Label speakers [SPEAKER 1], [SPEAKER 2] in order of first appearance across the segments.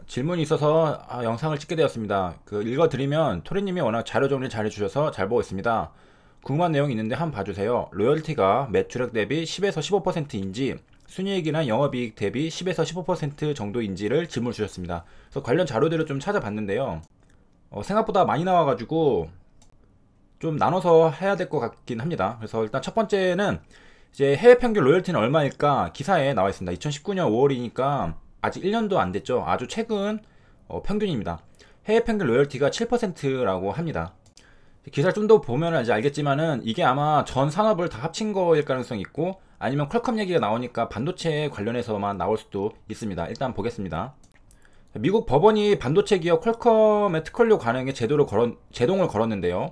[SPEAKER 1] 질문이 있어서 영상을 찍게 되었습니다. 읽어드리면 토리님이 워낙 자료 정리 잘 해주셔서 잘 보고 있습니다. 궁금한 내용이 있는데 한번 봐주세요. 로열티가 매출액 대비 10에서 15%인지 순이익이나 영업이익 대비 10에서 15% 정도인지를 질문 주셨습니다. 그래서 관련 자료들을 좀 찾아봤는데요. 생각보다 많이 나와가지고 좀 나눠서 해야 될 것 같긴 합니다. 그래서 일단 첫 번째는 이제 해외 평균 로열티는 얼마일까 기사에 나와 있습니다. 2019년 5월이니까 아직 1년도 안 됐죠. 아주 최근 평균입니다. 해외 평균 로열티가 7%라고 합니다. 기사를 좀 더 보면 이제 알겠지만은 이게 아마 전 산업을 다 합친 거일 가능성이 있고, 아니면 퀄컴 얘기가 나오니까 반도체 관련해서만 나올 수도 있습니다. 일단 보겠습니다. 미국 법원이 반도체 기업 퀄컴의 특허료 관행에 제동을 걸었는데요.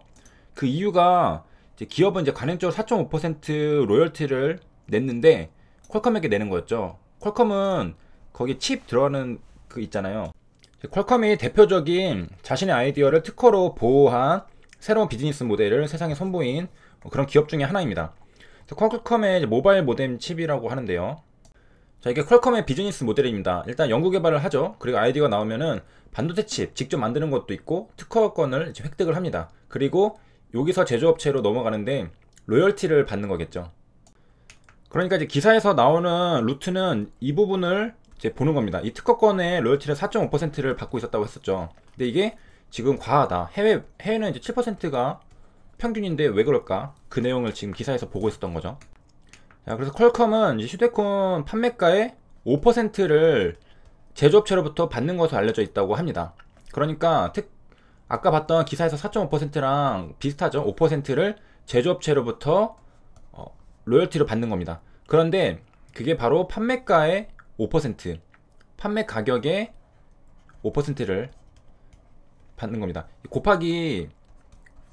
[SPEAKER 1] 그 이유가 이제 기업은 이제 관행적으로 4.5% 로열티를 냈는데 퀄컴에게 내는 거였죠. 퀄컴은 거기 칩 들어가는 그 있잖아요. 퀄컴이 대표적인 자신의 아이디어를 특허로 보호한 새로운 비즈니스 모델을 세상에 선보인 그런 기업 중에 하나입니다. 퀄컴의 모바일 모뎀 칩이라고 하는데요. 자, 이게 퀄컴의 비즈니스 모델입니다. 일단 연구 개발을 하죠. 그리고 아이디어가 나오면은 반도체 칩 직접 만드는 것도 있고 특허권을 이제 획득을 합니다. 그리고 여기서 제조업체로 넘어가는데 로열티를 받는 거겠죠. 그러니까 이제 기사에서 나오는 루트는 이 부분을 이제 보는 겁니다. 이 특허권의 로열티를 4.5%를 받고 있었다고 했었죠. 근데 이게 지금 과하다. 해외는 이제 7%가 평균인데 왜 그럴까? 그 내용을 지금 기사에서 보고 있었던 거죠. 자, 그래서 퀄컴은 이제 휴대폰 판매가의 5%를 제조업체로부터 받는 것으로 알려져 있다고 합니다. 그러니까 아까 봤던 기사에서 4.5%랑 비슷하죠. 5%를 제조업체로부터 로열티로 받는 겁니다. 그런데 그게 바로 판매가의 5%, 판매 가격의 5%를 받는 겁니다. 곱하기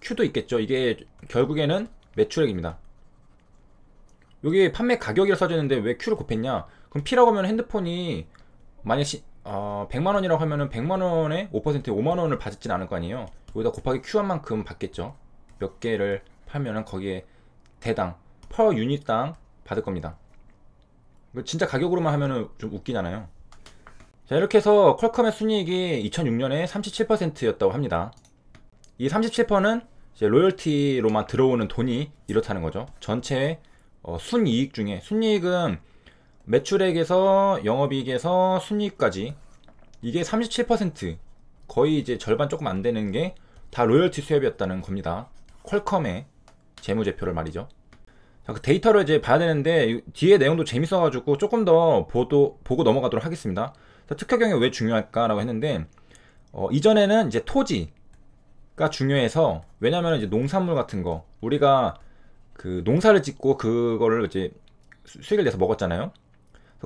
[SPEAKER 1] Q도 있겠죠. 이게 결국에는 매출액입니다. 여기 판매 가격이라 써져 있는데 왜 Q를 곱했냐? 그럼 P라고 하면 핸드폰이 만약 100만원이라고 하면은 100만원에 5%에 5만원을 받지는 않을 거 아니에요. 여기다 곱하기 Q한 만큼 받겠죠. 몇 개를 팔면은 거기에 대당 per 유닛당 받을 겁니다. 진짜 가격으로만 하면은 좀 웃기잖아요. 자, 이렇게 해서 퀄컴의 순이익이 2006년에 37%였다고 합니다. 이 37%는 이제 로열티로만 들어오는 돈이 이렇다는 거죠. 전체 순이익 중에, 순이익은 매출액에서 영업이익에서 순이익까지 이게 37%, 거의 이제 절반 조금 안 되는 게 다 로열티 수협이었다는 겁니다. 퀄컴의 재무제표를 말이죠. 자, 그 데이터를 이제 봐야 되는데 뒤에 내용도 재밌어가지고 조금 더 보고 넘어가도록 하겠습니다. 자, 특허 경영이 왜 중요할까라고 했는데 이전에는 이제 토지가 중요해서, 왜냐면 이제 농산물 같은 거 우리가 그 농사를 짓고 그거를 이제 수익을 내서 먹었잖아요.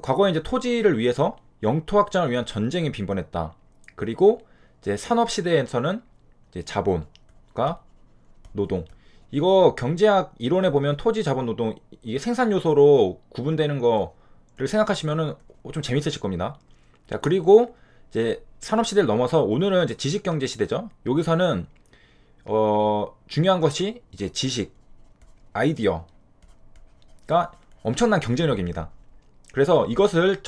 [SPEAKER 1] 과거에 이제 토지를 위해서 영토 확장을 위한 전쟁이 빈번했다. 그리고 이제 산업 시대에서는 이제 자본과 노동, 이거 경제학 이론에 보면 토지, 자본, 노동, 이게 생산 요소로 구분되는 거를 생각하시면은 좀 재밌으실 겁니다. 자, 그리고 이제 산업 시대를 넘어서 오늘은 이제 지식 경제 시대죠. 여기서는 중요한 것이 이제 지식, 아이디어가 엄청난 경쟁력입니다. 그래서 이것을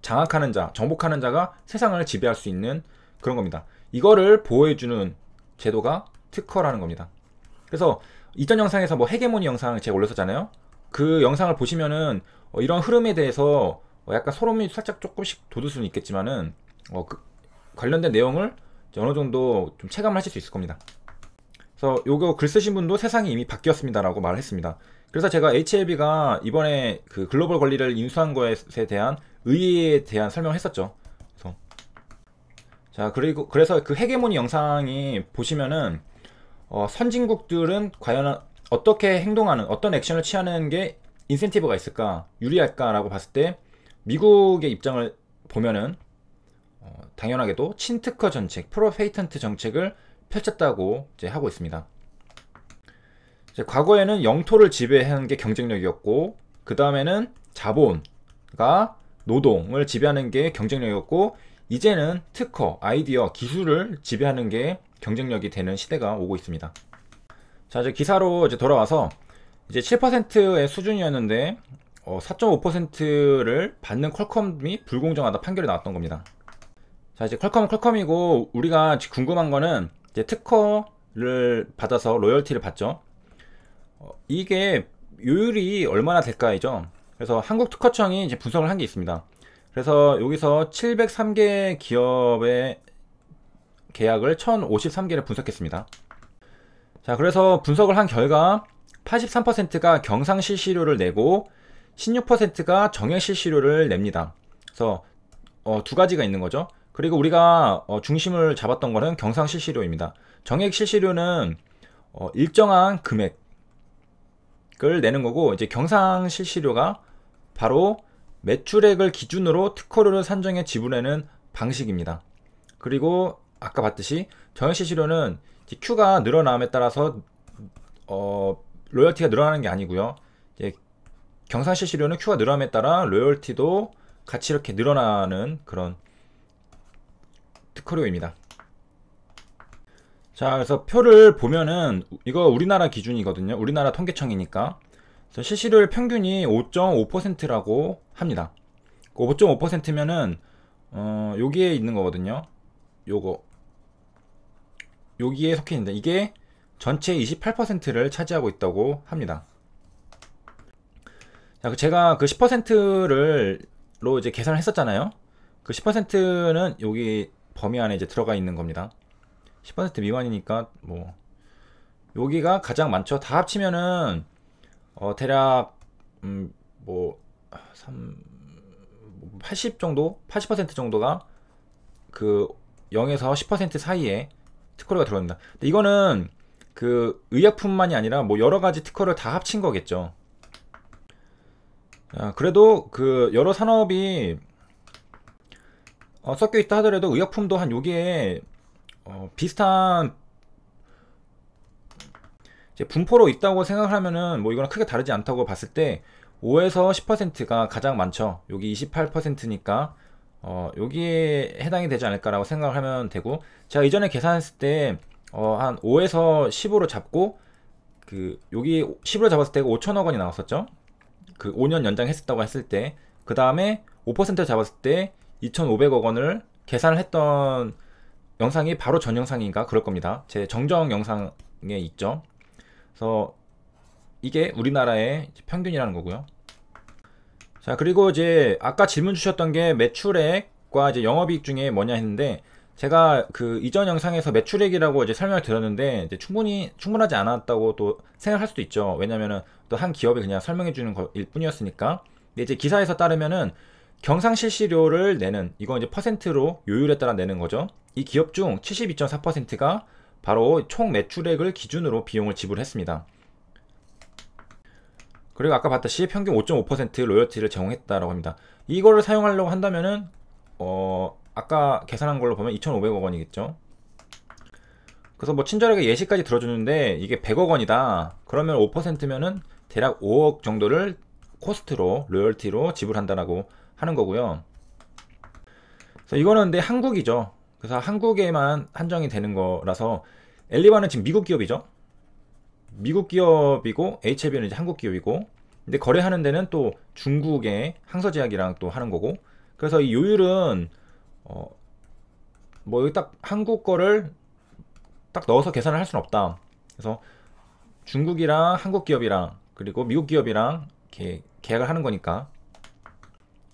[SPEAKER 1] 장악하는 자, 정복하는 자가 세상을 지배할 수 있는 그런 겁니다. 이거를 보호해주는 제도가 특허라는 겁니다. 그래서 이전 영상에서 뭐 헤게모니 영상 제가 올렸었잖아요. 그 영상을 보시면은 이런 흐름에 대해서 약간 소름이 살짝 조금씩 돋을 수는 있겠지만은 관련된 내용을 어느 정도 좀 체감을 하실 수 있을 겁니다. 그래서 요거 글 쓰신 분도 세상이 이미 바뀌었습니다 라고 말을 했습니다. 그래서 제가 HLB가 이번에 그 글로벌 권리를 인수한 것에 대한 의의에 대한 설명을 했었죠. 자, 그래서 그 헤게모니 영상이 보시면은 선진국들은 과연 어떻게 행동하는, 어떤 액션을 취하는 게 인센티브가 있을까, 유리할까 라고 봤을 때 미국의 입장을 보면은 당연하게도 친특허 정책, 프로페이턴트 정책을 펼쳤다고 이제 하고 있습니다. 이제 과거에는 영토를 지배하는 게 경쟁력이었고, 그 다음에는 자본과 노동을 지배하는 게 경쟁력이었고, 이제는 특허, 아이디어, 기술을 지배하는 게 경쟁력이 되는 시대가 오고 있습니다. 자, 이제 기사로 이제 돌아와서 이제 7%의 수준이었는데 4.5%를 받는 퀄컴이 불공정하다 판결이 나왔던 겁니다. 자, 이제 퀄컴은 퀄컴이고, 우리가 궁금한 거는 이제 특허를 받아서 로열티를 받죠. 이게 요율이 얼마나 될까이죠. 그래서 한국특허청이 이제 분석을 한 게 있습니다. 그래서 여기서 703개 기업의 계약을 1053개를 분석했습니다. 자, 그래서 분석을 한 결과 83%가 경상 실시료를 내고 16%가 정액 실시료를 냅니다. 그래서 두 가지가 있는 거죠. 그리고 우리가 중심을 잡았던 거는 경상 실시료입니다. 정액 실시료는 일정한 금액을 내는 거고, 이제 경상 실시료가 바로 매출액을 기준으로 특허료를 산정해 지불하는 방식입니다. 그리고 아까 봤듯이 정액 실시료는 Q가 늘어남에 따라서 로열티가 늘어나는 게 아니고요. 이제 경상 실시료는 Q가 늘어남에 따라 로열티도 같이 이렇게 늘어나는 그런 특허료입니다. 자, 그래서 표를 보면은 이거 우리나라 기준이거든요. 우리나라 통계청이니까. 그래서 실시료율 평균이 5.5%라고 합니다. 5.5%면은 여기에 있는 거거든요. 요거 여기에 속해 있는데 이게 전체 28%를 차지하고 있다고 합니다. 자, 제가 그 10%로 이제 계산을 했었잖아요. 그 10%는 여기 범위 안에 이제 들어가 있는 겁니다. 10% 미만이니까 뭐 여기가 가장 많죠. 다 합치면은 대략 뭐 80 정도, 80% 정도가 그 0에서 10% 사이에 특허료가 들어갑니다. 근데 이거는 그 의약품만이 아니라 뭐 여러 가지 특허를 다 합친 거겠죠. 그래도 그 여러 산업이 섞여 있다 하더라도 의약품도 한 여기에 비슷한 이제 분포로 있다고 생각하면은 뭐 이거랑 크게 다르지 않다고 봤을 때 5에서 10%가 가장 많죠. 여기 28%니까 여기에 해당이 되지 않을까라고 생각을 하면 되고, 제가 이전에 계산했을 때 한 5에서 15로 잡고 그 여기 10으로 잡았을 때 5천억 원이 나왔었죠. 그 5년 연장했었다고 했을 때, 그 다음에 5% 잡았을 때 2,500억 원을 계산을 했던 영상이 바로 전 영상인가 그럴 겁니다. 제 정정 영상에 있죠. 그래서 이게 우리나라의 평균이라는 거고요. 자, 그리고 이제 아까 질문 주셨던 게 매출액과 이제 영업이익 중에 뭐냐 했는데, 제가 그 이전 영상에서 매출액이라고 이제 설명을 드렸는데 이제 충분하지 않았다고 또 생각할 수도 있죠. 왜냐면은 또 한 기업이 그냥 설명해 주는 거일 뿐이었으니까. 근데 이제 기사에서 따르면은 경상 실시료를 내는, 이건 이제 퍼센트로 요율에 따라 내는 거죠. 이 기업 중 72.4%가 바로 총 매출액을 기준으로 비용을 지불했습니다. 그리고 아까 봤듯이 평균 5.5% 로열티를 제공했다라고 합니다. 이거를 사용하려고 한다면은 아까 계산한 걸로 보면 2,500억 원이겠죠. 그래서 뭐 친절하게 예시까지 들어주는데 이게 100억 원이다. 그러면 5%면은 대략 5억 정도를 코스트로 로열티로 지불한다라고 하는 거고요. 그래서 이거는 근데 한국이죠. 그래서 한국에만 한정이 되는 거라서, 엘리바는 지금 미국 기업이죠. 미국 기업이고 HLB는 이제 한국 기업이고, 근데 거래하는 데는 또 중국의 항서제약이랑 또 하는 거고, 그래서 이 요율은 뭐 여기 딱 한국 거를 딱 넣어서 계산을 할 수는 없다. 그래서 중국이랑 한국 기업이랑 그리고 미국 기업이랑 이렇게 계약을 하는 거니까.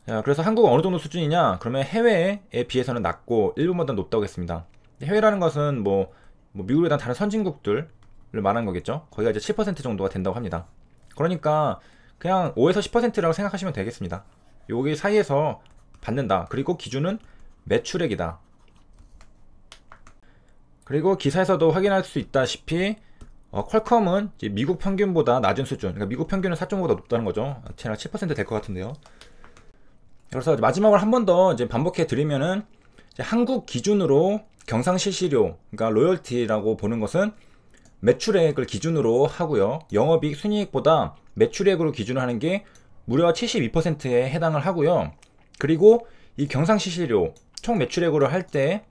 [SPEAKER 1] 자, 그래서 한국은 어느 정도 수준이냐? 그러면 해외에 비해서는 낮고 일본보다 높다고 했습니다. 해외라는 것은 뭐 미국이랑 다른 선진국들을 말하는 거겠죠. 거기가 이제 7% 정도가 된다고 합니다. 그러니까 그냥 5에서 10%라고 생각하시면 되겠습니다. 여기 사이에서 받는다. 그리고 기준은 매출액이다. 그리고 기사에서도 확인할 수 있다시피 퀄컴은 이제 미국 평균보다 낮은 수준, 그러니까 미국 평균은 4.5보다 높다는 거죠. 대략 7% 될 것 같은데요. 그래서 마지막으로 한 번 더 이제 반복해 드리면은, 이제 한국 기준으로 경상실시료, 그러니까 로열티라고 보는 것은 매출액을 기준으로 하고요. 영업이익 순이익보다 매출액으로 기준하는 게 무려 72%에 해당을 하고요. 그리고 이 경상실시료 총 매출액으로 할 때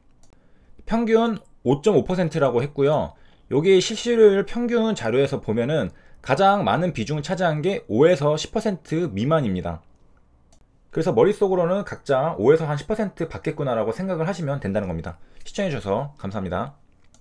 [SPEAKER 1] 평균 5.5%라고 했고요. 여기 실시료율 평균 자료에서 보면은 가장 많은 비중을 차지한 게 5에서 10% 미만입니다. 그래서 머릿속으로는 각자 5에서 한 10% 받겠구나라고 생각을 하시면 된다는 겁니다. 시청해주셔서 감사합니다.